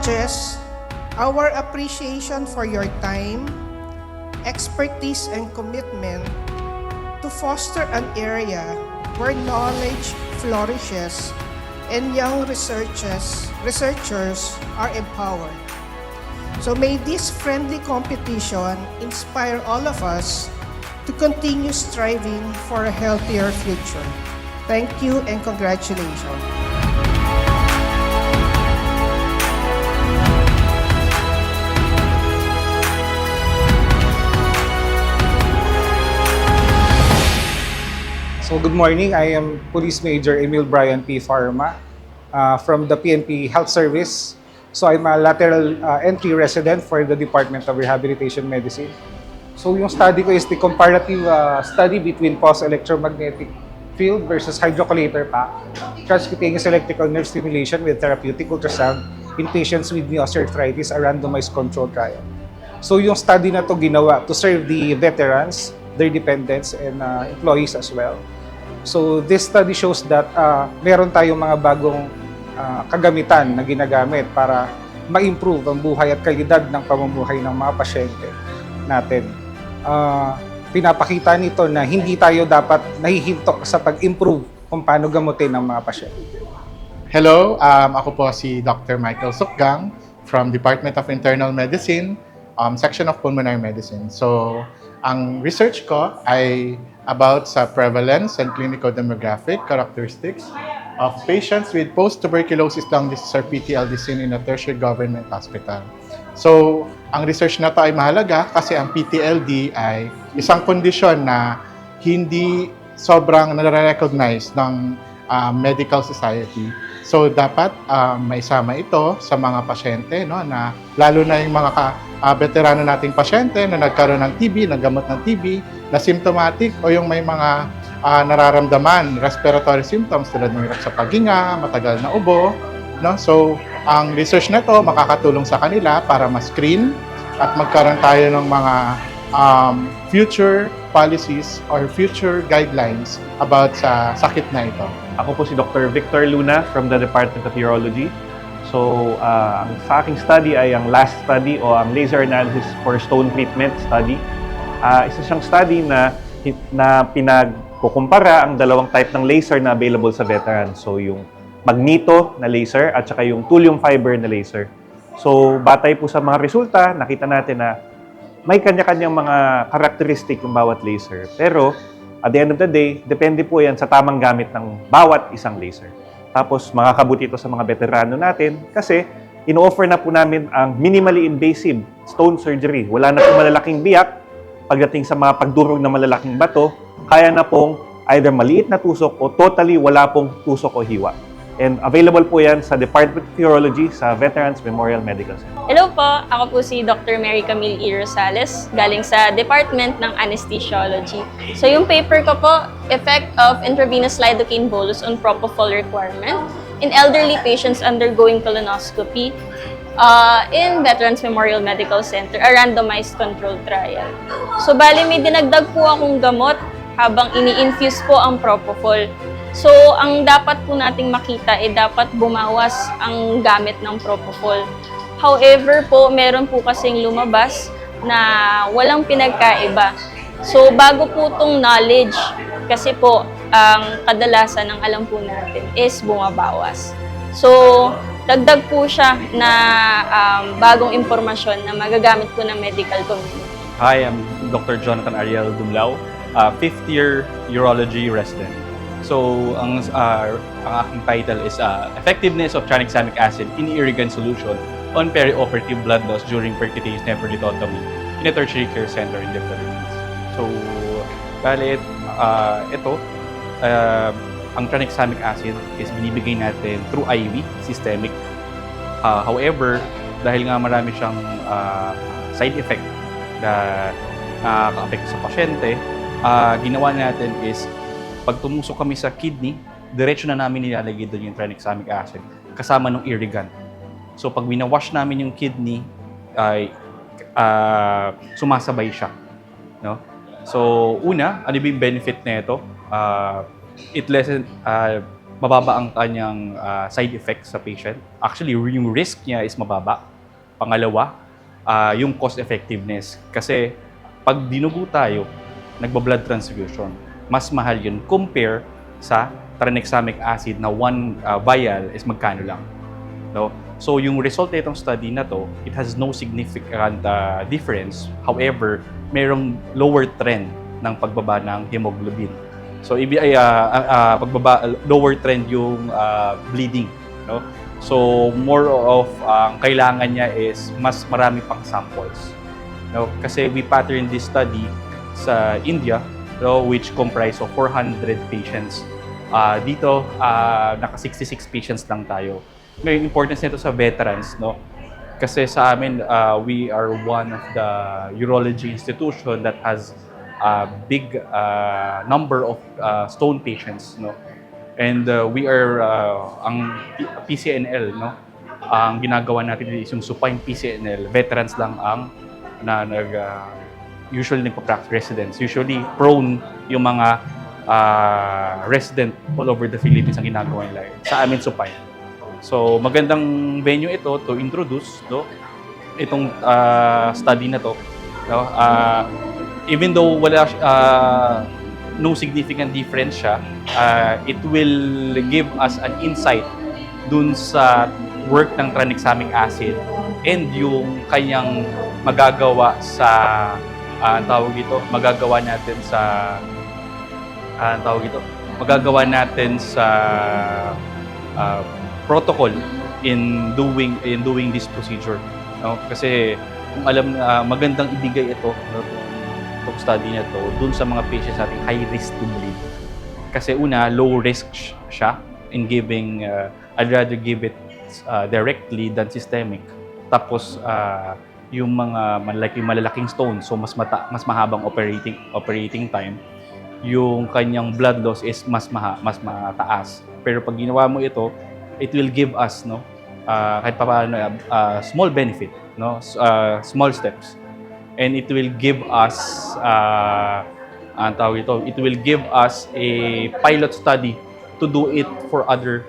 Judges, our appreciation for your time, expertise, and commitment to foster an area where knowledge flourishes and young researchers are empowered. So may this friendly competition inspire all of us to continue striving for a healthier future. Thank you and congratulations. So good morning, I am Police Major Emil Brian P. Farma from the PNP Health Service. So I'm a lateral entry resident for the Department of Rehabilitation Medicine. So yung study ko is the comparative study between pulse electromagnetic field versus hydrocollator pack, transcutaneous electrical nerve stimulation with therapeutic ultrasound in patients with knee osteoarthritis, a randomized control trial. So yung study na to ginawa to serve the veterans, their dependents, and employees as well. So this study shows that meron tayong mga bagong kagamitan na ginagamit para ma-improve ang buhay at kalidad ng pamumuhay ng mga pasyente natin. Pinapakita nito na hindi tayo dapat nahihintok sa pag-improve kung paano gamutin ng mga pasyente. Hello, ako po si Dr. Michael Sukgang from Department of Internal Medicine, Section of Pulmonary Medicine. So, ang research ko ay about sa prevalence and clinical demographic characteristics of patients with post-tuberculosis lung disease or PTLD seen in a tertiary government hospital. So, ang research na to ay mahalaga kasi ang PTLD ay isang kondisyon na hindi sobrang nare-recognize ng medical society. So, dapat maisama ito sa mga pasyente, no, na lalo na yung mga veterano nating pasyente na nagkaroon ng TB, nagamot ng TB, na symptomatic o yung may mga nararamdaman, respiratory symptoms tulad ng hirap sa paghinga, matagal na ubo. No? So, ang research na to makakatulong sa kanila para ma-screen at magkaroon tayo ng mga future policies or future guidelines about sa sakit na ito. Ako po si Dr. Victor Luna from the Department of Urology. So, ang sa aking study ay ang last study o ang laser analysis for stone treatment study. Isa siyang study na pinagkukumpara ang dalawang type ng laser na available sa veterans. So, yung magneto na laser at saka yung thulium fiber na laser. So, batay po sa mga resulta, nakita natin na may kanya-kanyang mga karakteristik yung bawat laser. Pero, at the end of the day, depende po yan sa tamang gamit ng bawat isang laser. Tapos, makakabuti ito sa mga veterano natin kasi ino-offer na po namin ang minimally invasive stone surgery. Wala na po malalaking biyak. Pagdating sa mga pagdurog na malalaking bato, kaya na pong either maliit na tusok o totally wala pong tusok o hiwa. And available po yan sa Department of Urology sa Veterans Memorial Medical Center. Hello po, ako po si Dr. Mary Camille E. Rosales, galing sa Department ng Anesthesiology. So yung paper ko po, Effect of Intravenous Lidocaine Bolus on Propofol Requirement in Elderly Patients Undergoing Colonoscopy in Veterans Memorial Medical Center, a randomized controlled trial. So bali may dinagdag po akong gamot habang ini-infuse po ang Propofol. So, ang dapat po nating makita ay dapat bumawas ang gamit ng Propofol. However po, meron po kasing lumabas na walang pinagkaiba. So, bago po itong knowledge, kasi po, ang kadalasan ng alam po natin is bumabawas. So, dagdag po siya na bagong impormasyon na magagamit po ng medical community. Hi, I'm Dr. Jonathan Ariel Dumlao, fifth year urology resident. So, ang aking title is Effectiveness of Tranexamic Acid in Irrigant Solution on Perioperative Blood Loss During Percutaneous Nephrolectomy in a Tertiary Care Center in the Philippines. So, bale, ito, ang tranexamic acid is binibigay natin through IV, systemic. However, dahil nga marami siyang side effect na nakaka-affect sa pasyente, ginawa natin is pag tumusok kami sa kidney, diretso na namin nilalagay doon yung tranexamic acid kasama ng irrigant. So pag winawash namin yung kidney, ay sumasabay siya. No? So una, ano yung benefit nito? It lessen mababa ang kanyang side effects sa patient. Actually, yung risk niya is mababa. Pangalawa, yung cost effectiveness. Kasi pag dinugo tayo, nagba-blood transfusion, mas mahal yun compare sa tranexamic acid na 1 vial is magkano lang. No? So yung result na itong study na to, it has no significant difference. However, mayroong lower trend ng pagbaba ng hemoglobin. So lower trend yung bleeding, no? So more of kailangan niya is mas marami pang samples, no? Kasi we patterned this study sa India, no, which comprise of 400 patients. Dito naka 66 patients lang tayo. May importance nito sa veterans, no? Kasi sa amin we are one of the urology institution that has a big number of stone patients, no? And we are ang PCNL, no? Ang ginagawa natin is yung supine PCNL. Veterans lang ang usually nagpa-practice residents. Usually prone yung mga resident all over the Philippines ang ginagawa nila. Sa amin supine. So magandang venue ito to introduce, no, itong study na to, no? Even though wala no significant difference siya, it will give us an insight dun sa work ng tranexamic acid and yung kanyang magagawa sa magagawa natin sa protocol in doing this procedure, no? Kasi kung alam magandang ibigay ito, no, itong study na to dun sa mga patients natin high risk to bleed. Kasi una, low risk siya in giving, I'd rather give it directly than systemic. Tapos yung mga malalaking stones, so mas mahabang operating time. Yung kanyang blood loss is mas mataas. Pero pag ginawa mo ito, it will give us, no, kahit paano small benefit, no, small steps, and it will give us it will give us a pilot study to do it for other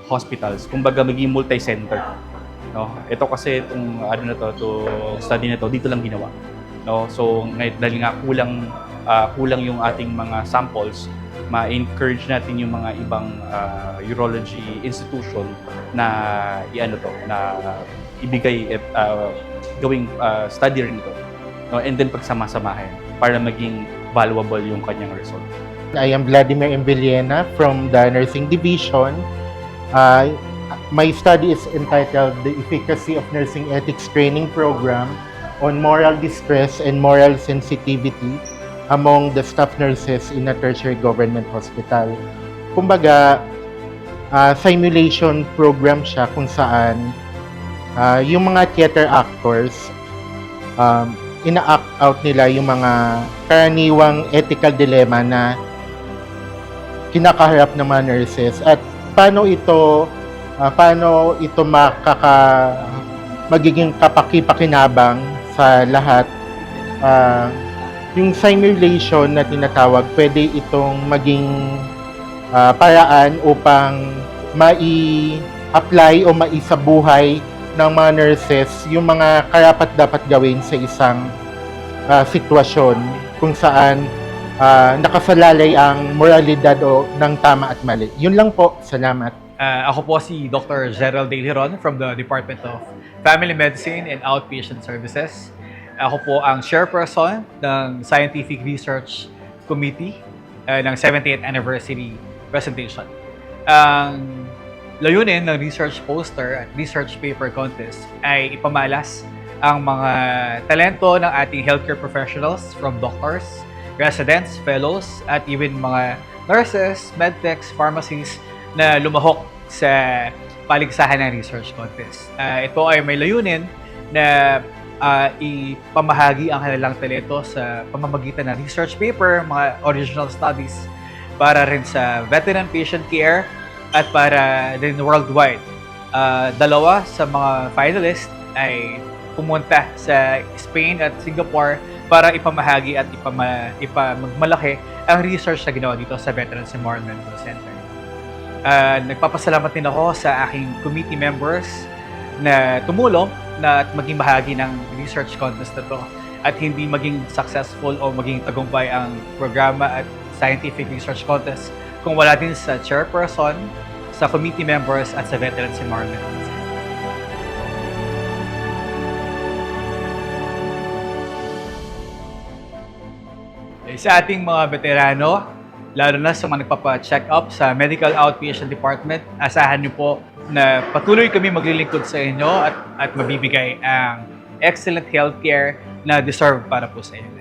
hospitals. Kumbaga maging multi-center, no. Ito kasi itong study na to dito lang ginawa, no. So dahil nga kulang yung ating mga samples, ma-encourage natin yung mga ibang urology institution na ibigay gawing study rin ito, no? And then pagsama-samahin para maging valuable yung kanyang result. I am Vladimir Embellena from the Nursing Division. My study is entitled The Efficacy of Nursing Ethics Training Program on Moral Distress and Moral Sensitivity among the staff nurses in a tertiary government hospital. Kumbaga, simulation program siya kung saan yung mga theater actors, ina-act out nila yung mga karaniwang ethical dilemma na kinakaharap ng mga nurses at paano ito magiging kapakipakinabang sa lahat. Yung simulation na tinatawag, pwede itong maging paraan upang mai-apply o maisabuhay ng mga nurses yung mga karapat dapat gawin sa isang sitwasyon kung saan nakasalalay ang moralidad o ng tama at mali. Yun lang po. Salamat. Ako po si Dr. Gerald Deliron from the Department of Family Medicine and Outpatient Services. Ako po ang chairperson ng Scientific Research Committee ng 70th Anniversary Presentation. Ang layunin ng research poster at research paper contest ay ipamalas ang mga talento ng ating healthcare professionals from doctors, residents, fellows, at even mga nurses, medtechs, pharmacies na lumahok sa paligsahan ng research contest. Ito ay may layunin na ipamahagi ang kanilang talento sa pamamagitan ng research paper, mga original studies para rin sa veteran patient care at para din worldwide. Dalawa sa mga finalists ay pumunta sa Spain at Singapore para ipamahagi at ipamagmalaki ang research na ginawa dito sa Veterans Memorial Medical Center. Nagpapasalamat din ako sa aking committee members na tumulong na at maging bahagi ng research contest na to at hindi maging successful o maging tagumpay ang programa at scientific research contest kung wala din sa chairperson, sa committee members at sa veterans environment. Sa ating mga veterano, lalo na sa mga nagpapa-check up sa Medical Outpatient Department, asahan niyo po na patuloy kami maglilingkod sa inyo at mabibigay ang excellent healthcare na deserve para po sa inyo.